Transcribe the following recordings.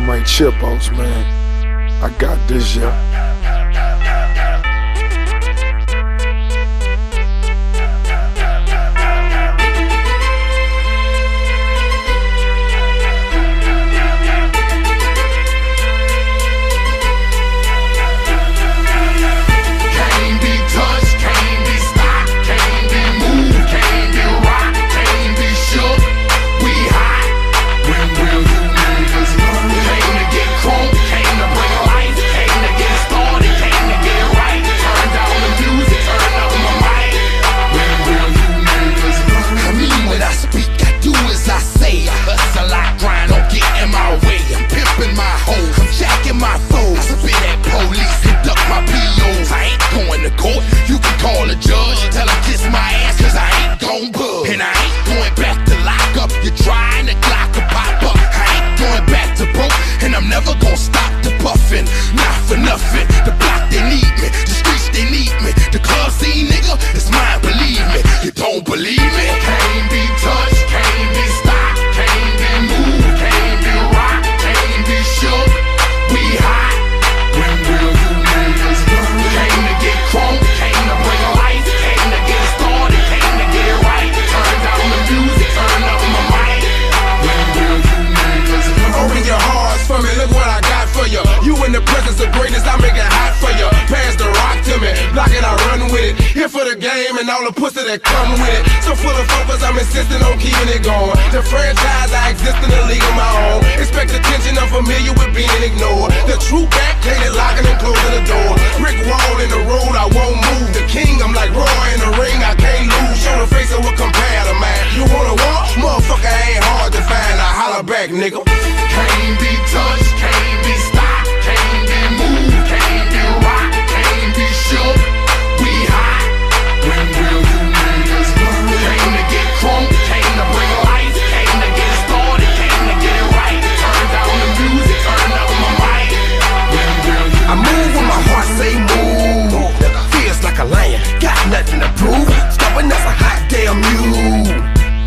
my chipos, man. I got this, yeah. And all the pussy that come with it. So full of focus, I'm insisting on keeping it going. The franchise, I exist in a league of my own. Expect attention, I'm familiar with being ignored. The true back, hated locking and closing the door. Brick wall in the road, I won't move. The king, I'm like Roy in the ring, I can't lose. Show the face of what compare to man. You wanna walk? Motherfucker ain't hard to find. I holler back, nigga. Can't be touched, can't be stopped, can't be moved, can't be rocked, can't be shook. We hot. When will you niggas learn? Came to get crunk, came to bring life, came to get started, came to get it right. Turn down the music, turn up my mic. When will you I move when my heart say move. Feels like a lion, got nothing to prove. Stubborn as a hot damn mule.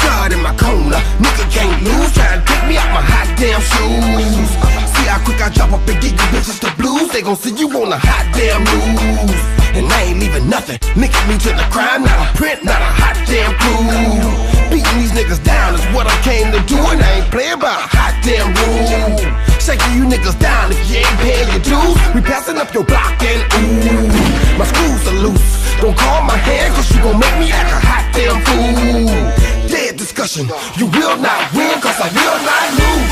God in my corner, nigga can't lose. Trying to take me out my hot damn shoes. See how quick I drop up and get you bitches the blues. They gon' see you on a hot damn news. And I ain't leaving nothing, linking me to the crime. Not a print, not a hot damn clue. Beating these niggas down is what I came to do. And I ain't playing by a hot damn rule. Shaking you niggas down if you ain't paying your dues. We passing up your block and ooh, my screws are loose. Don't call my hand cause you gon' make me act a hot damn fool. Dead discussion, you will not win cause I will not lose.